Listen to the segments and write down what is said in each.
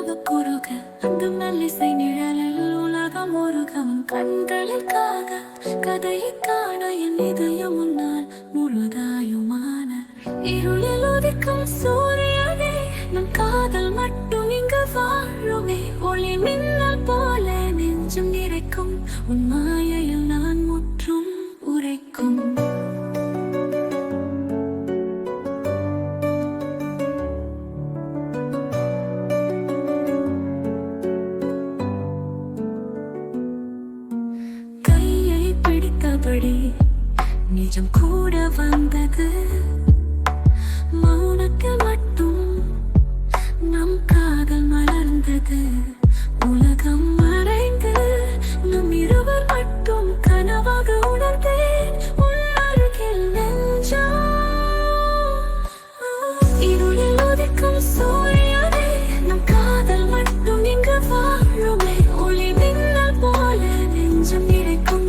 நிலவு குறுக அந்த மெல்லிசை நிழலில் உலகம் ஒருகம் கண்களுக்காக கதையை காண என் இதயம் முன்னால் முழுதாயுமான இருளில் உதிக்கும் சூரியனே நம் காதல் மட்டும் இங்கு வாழுமே ஒளி மின்னல் போல நெஞ்சம் நிறைக்கும் உன் மாயையில் நான் முற்றும் உரைக்கும் நிஜம் கூட வந்தது மௌனத்தில் மட்டும் நம் காதல் மலர்ந்தது உலகம் மறைந்து நம் இருவர் மட்டும் கனவாக உணர்ந்தேன் உன் அருகில் நெஞ்சம் இருளில் உதிக்கும் சூரியனே நம் காதல் மட்டும் இங்கு வாழுமே ஒளி மின்னல் போல நெஞ்சம் நிறைக்கும்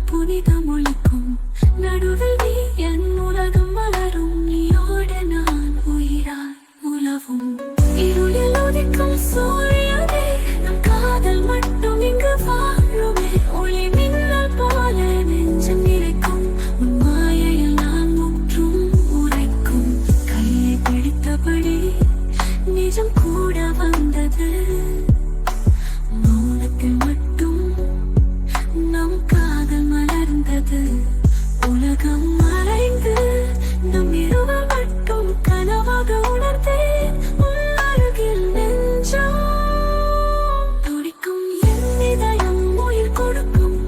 புனிதம் ஒழிக்கும் நடுவில் நீ என் உலகம் மலரும் நீயோடு நான் உயிராய் உலவும் இருளில் உதிக்கும் சூரியனே நம் காதல் மட்டும் இங்கு வாழுமே ஒளி மின்னல் போல நெஞ்சம் நிறைக்கும் உன் மாயையில் நான் முற்றும் உரைக்கும் கையை பிடித்தபடி நிஜம் கூட வந்தது மௌனத்தில் மட்டும் நம் காதல் மலர்ந்தது உலகம் மறைந்து நம் இருவர் மட்டும் கனவாக உணர்ந்தேன் உன் அருகில் நெஞ்சம் துடிக்கும் என் இதயம் உயிர் கொடுக்கும்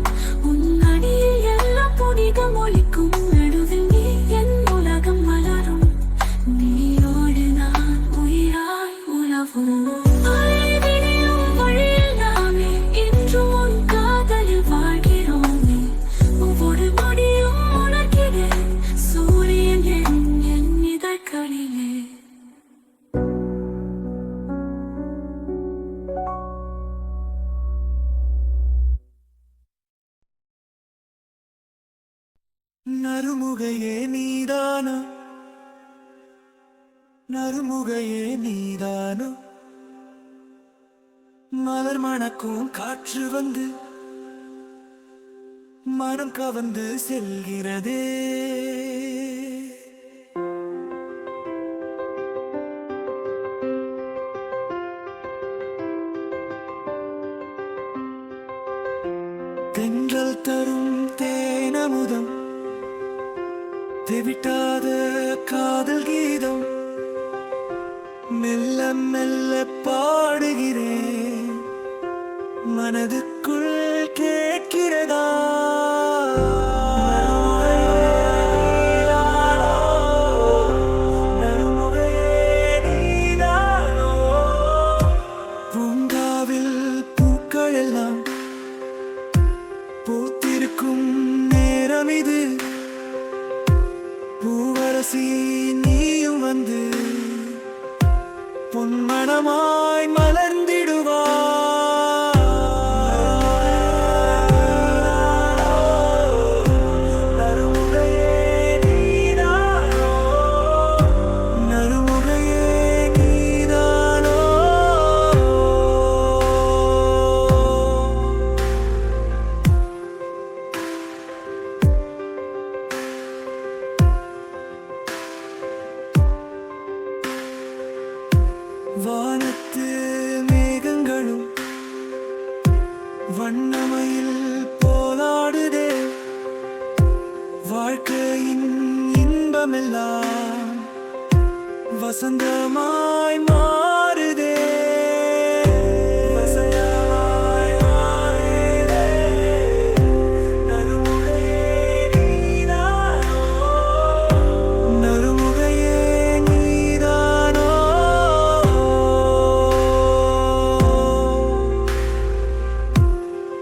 உன் அடியில் எல்லாம் புனிதம் ஒழிக்கும் நடுவில் நீ என் உலகம் மலரும் நீயோடு நான் உயிராய் உலவும் நறுமுகையே நீதானோ நறுமுகையே நீதானோ மலர் மணக்கும் காற்று வந்து மனம் கவர்ந்து செல்கிறதே தென்றல் தரும் தேனமுதம் தெவிட்டாத காதல் கீதம் மெல்ல மெல்ல பாடுகிறேன் மனதுக்குள் கேட்கிறதா பூங்காவில் பூக்கள் எல்லாம் பூத்திருக்கும் நேரம் இது பூவரசி நீயும் வந்து பொன்மணமாய் மலர்ந்திடுவா வானத்து மேகங்களும் வண்ணமயில் போலாடுதே வாழ்க்கையின் இன்பமெல்லாம் வசந்தமாய் மாறுதே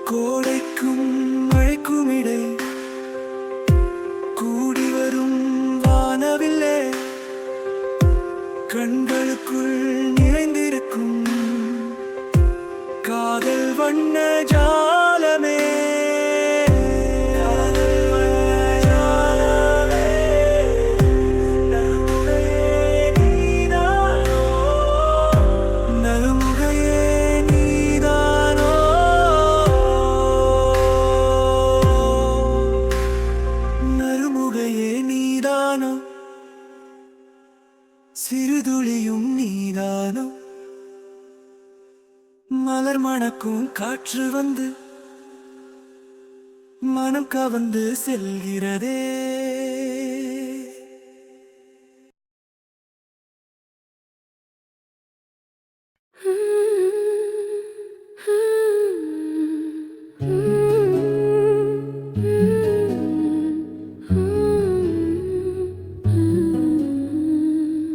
கோடைக்கும் மழைக்கும் இடை கூடி வரும் வானவில்லே சிறுதுளியும் நீதானோ மலர் மணக்கும் காற்று வந்து மனம் கவர்ந்து செல்கிறதே.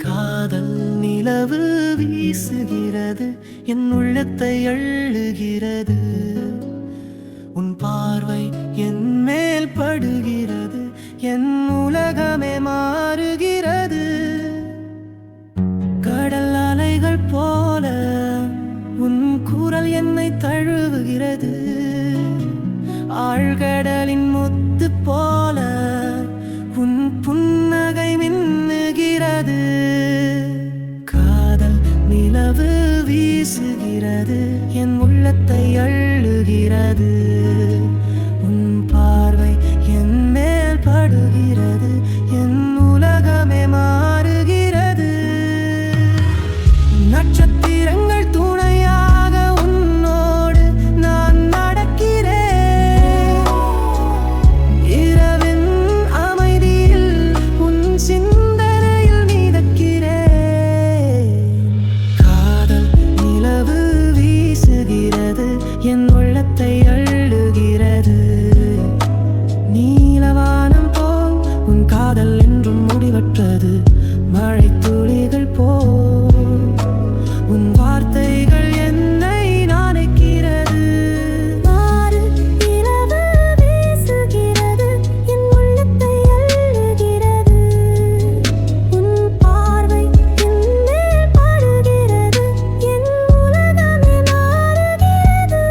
காதல் நிலவு வீசுகிறது, என் உள்ளத்தை அள்ளுகிறது. உன் பார்வை என் மேல் படுகிறது, என் உலகமே மாறுகிறது. கடல் அலைகள் போல உன் குரல் என்னை தழுவுகிறது. ஆழ்கடலின் முத்து போல உன் புன்னகை மின்னுகிறது. காதல் நிலவு வீசுகிறது, என் உள்ளத்தை அள்ளுகிறது. உன் பார்வை என் மேல் படுகிறது, என் உலகமே மாறுகிறது. நட்சத்திரங்கள் துணையாக உன்னோடு நான் நடக்கிறேன். இரவின் அமைதியில் உன் சிந்தனையில் மிதக்கிறேன். காதல் நிலவு வீசுகிறது, என் உள்ளத்தை அள்ளுகிறது. நீலவானம் போல் உன் காதல் என்றும் முடிவற்றது. மழை துளிகள் போல் உன் வார்த்தைகள் என்னை நனைக்கிறது. மாறு நிலவு வீசுகிறது, என் உள்ளத்தை அள்ளுகிறது. உன் பார்வை என் மேல் படுகிறது, என் உலகமே மாறுகிறது.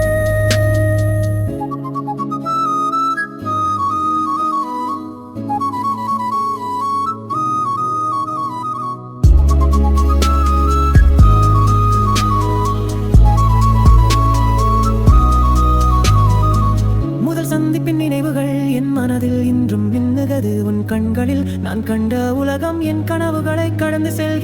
முதல் சந்திப்பின் நினைவுகள் என் மனதில் இன்றும் மின்னுகிறது. உன் கண்களில் நான் கண்ட உலகம் என் கனவுகளை கடந்து செல்கிறது.